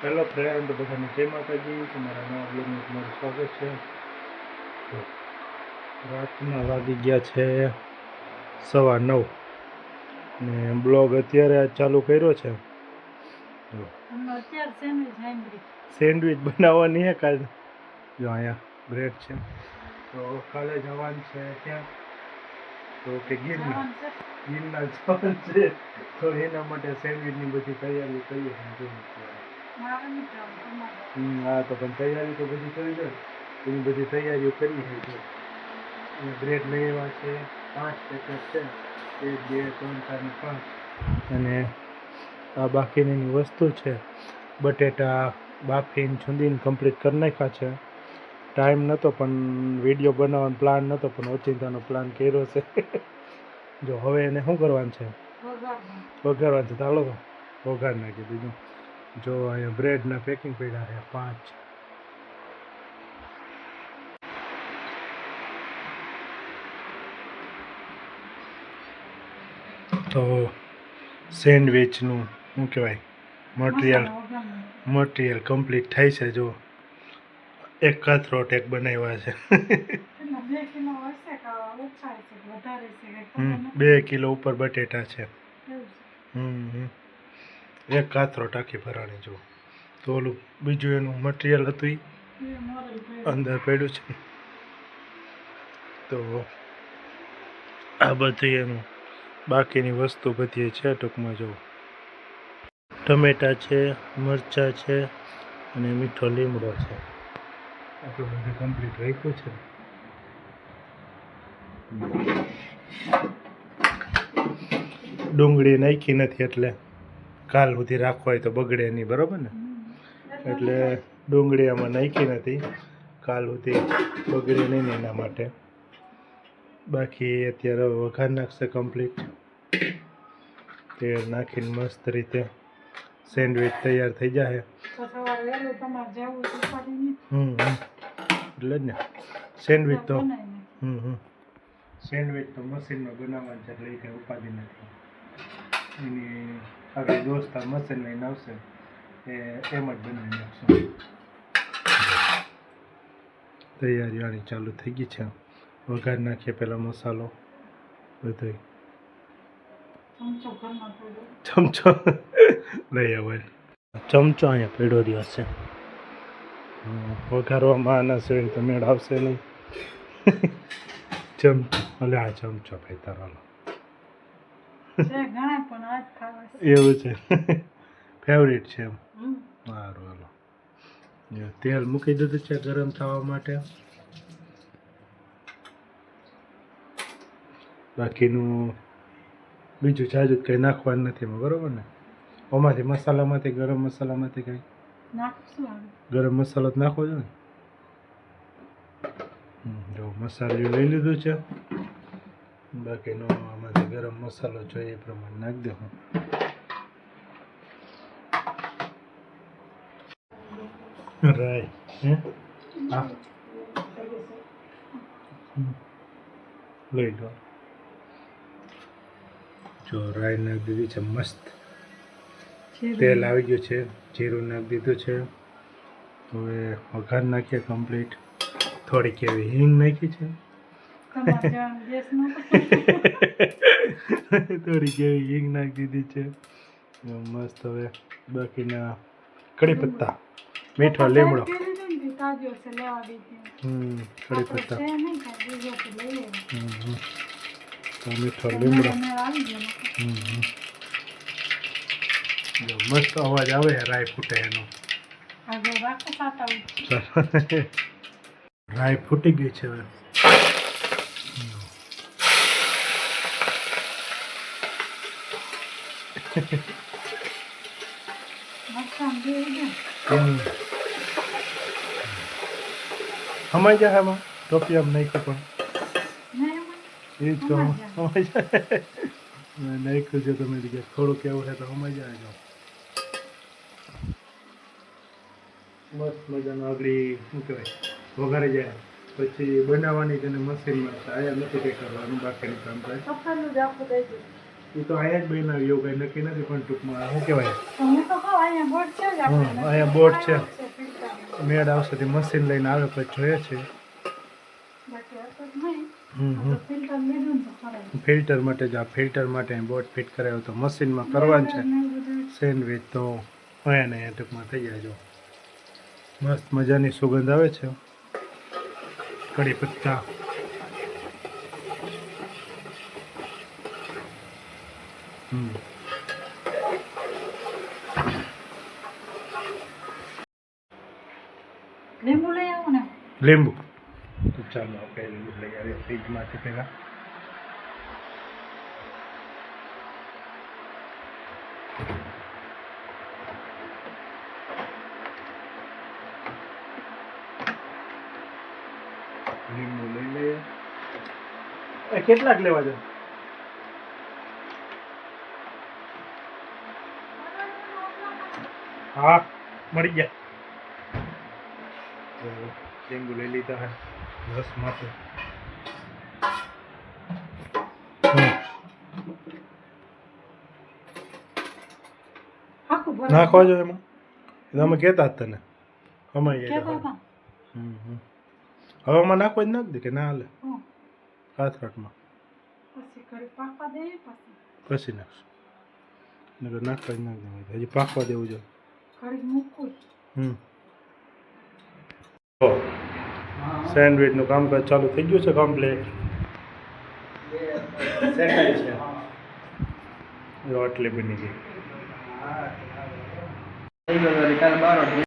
Hello friend, બધાને જય માતાજી. તમારા નવા બ્લોગમાં તમારું સ્વાગત છે. તો રાતના વાગી ગયા છે 9:15 ને બ્લોગ અત્યારે ચાલુ કર્યો છે. સેન્ડવિચ બનાવવાની છે કાલે. જો અહીંયા બ્રેડ છે. તો કાલે જવાનું છે ત્યાં તો કે ગિરનાર જવાનું છે. તો એના માટે સેન્ડવિચની બધી તૈયારી કરીએ છીએ. હા, તો પણ તૈયારી તો બધી કરી દે. એની બધી તૈયારીઓ કરી છે. બ્રેડ લઈ આવ્યા છે 5 પેકેટ છે. 1, 2, 3, 4 ને 5. અને આ બાકીની વસ્તુ છે. બટેટા બાફીને છૂંદીને કમ્પ્લીટ કરી નાખ્યા છે. ટાઈમ નહોતો પણ વિડીયો બનાવવાનો પ્લાન નહોતો, પણ ઓચિંતાનો પ્લાન કર્યો છે. જો હવે એને શું કરવાનું છે? વઘારવાનું છે. ચાલો વઘાર નાખી દીધું. જો અહીંયા બ્રેડના પેકિંગ પડ્યા છે 5. તો સેન્ડવિચનું શું કહેવાય મટીરિયલ કમ્પ્લીટ થાય છે. જો એક કથરોટ એક બનાવ્યા છે. 2 કિલો ઉપર બટેટા છે. એક કાથરોટ આખી ભરાણી. જો તો ઓલું બીજું એનું મટીરિયલ હતું એ અંદર પડ્યું છે. તો આ બધી એનું બાકીની વસ્તુ બધી છે. ટૂંકમાં જો ટમેટા છે, મરચાં છે અને મીઠો લીમડો છે. આટલું બધું કમ્પ્લીટ રાખ્યું છે. ડુંગળી નાખી નથી એટલે કાલ સુધી રાખવા હોય તો બગડે નહીં, બરાબર ને? એટલે ડુંગળી આમાં નાખી નથી, કાલ સુધી બગડે નહીં એના માટે. બાકી અત્યારે વઘાર નાખશે કમ્પ્લીટ. તેલ નાખીને મસ્ત રીતે સેન્ડવિચ તૈયાર થઈ જાય. એટલે જ ને સેન્ડવિચ તો મશીનમાં બનાવવાનું છે, એટલે એ કંઈ ઉપાધિ નથી. એની આગળ દોસ્તાર મશીન લઈને આવશે, એ એમ જ બનાવી નાખશું. તૈયારી આની ચાલુ થઈ ગઈ છે. વઘાર નાખીએ પહેલાં મસાલો બધો. ચમચો લઈ આવે. ચમચો અહીંયા પડ્યો રહ્યો છે. વઘારવામાં આના સિવાય તો મેળ આવશે નહીં. ચમચો એટલે આ ચમચો ભાઈ તારો એવું છે. ફેવરિટ છે એમ. સારું, હાલો. તેલ મૂકી દીધું છે ગરમ થવા માટે. બાકીનું બીજું જાજુ કંઈ નાખવાનું નથી એમાં, બરાબર ને? આમાંથી મસાલામાંથી ગરમ મસાલામાંથી કંઈ ગરમ મસાલો જ નાખવો જોઈએ ને. જો મસાલો લઈ લીધું છે. બાકીનો આમાંથી ગરમ મસાલો જોઈએ એ પ્રમાણે નાખી દઉં. રાઈ હા લઈ લો. જો રાઈ નાખી દીધી છે મસ્ત. તેલ આવી ગયું છે. જીરું નાખી દીધું છે. હવે વઘાર નાખીએ કમ્પ્લીટ. થોડીક એવી હિંગ નાખી છે. થોડીક એવી હિંગ નાખી દીધી છે મસ્ત. હવે બાકીના કડી પત્તા, મીઠો લીમડો, કડી પત્તા, મીઠો લીમડો. મસ્ત અવાજ આવે રાઈ ફૂટે એનો. રાઈ ફૂટી ગઈ છે હવે. હમાઈ જાય આમાં ટોપી આમ નાખ્યું પણ એ તો હમાઈ જાય. નાખ્યું છે તમે થોડુંક એવું છે તો હમાઈ જાય. જાઓ મસ્ત મજાનું આગળ શું કહેવાય વઘારી જાય. પછી બનાવવાની તેને મશીનમાં આયા નથી કંઈ કરવાનું, બાકીનું કામ થાય. એ તો અહીંયા જ બનાવી એવું કંઈ નક્કી નથી પણ ટૂંકમાં શું કહેવાય હું તો કહું અહીંયા બોર્ડ છે જ આપણે. અહીંયા બોર્ડ છે ફિલ્ટર. મેળ આવશે તે મશીન લઈને આવે પછી જોઈએ છે બાકી હતો જ નહીં. હમ આ તો ફિલ્ટર લીધું ને તો ખરાબ. ફિલ્ટર માટે જ આ ફિલ્ટર માટે બોર્ડ ફિટ કરાવ્યો તો મશીનમાં કરવાનું છે ને એવું બધું. સેન્ડવિચ તો અહીંયા ને અહીંયા ટૂંકમાં થઈ જાય જો મસ્ત મજાની સુગંધ આવે છે કઢી પત્તા લીંબુ લઈ આવો ને. લીંબુ તો ચાલો આપણે લીંબુ લઈ આવીએ ફ્રીજમાંથી પહેલાં લીંબુ લઈ લઈએ કેટલાક લેવા છે હા મળી ગયા લીંબુ લઈ લીધા હે રસ માટે આખું ભરાય. નાખવા જો એમાં તમે કહેતા જ તને અમારી કહેતા હતા. હવે આમાં નાખવા જ નાખ દે કે ના હાલે હં. હાથરાટમાં પછી ઘડી પાકવા દઈએ પછી. પછી નાખશું નકર નાખવા જ નાખ દે હજી પાકવા દેવું જોઈએ ઘડી મૂકવું. સેન્ડવિચનું કામકાજ ચાલુ થઈ ગયું છે કમ્પ્લીટ શેકાય છે રોટલી બની ગઈ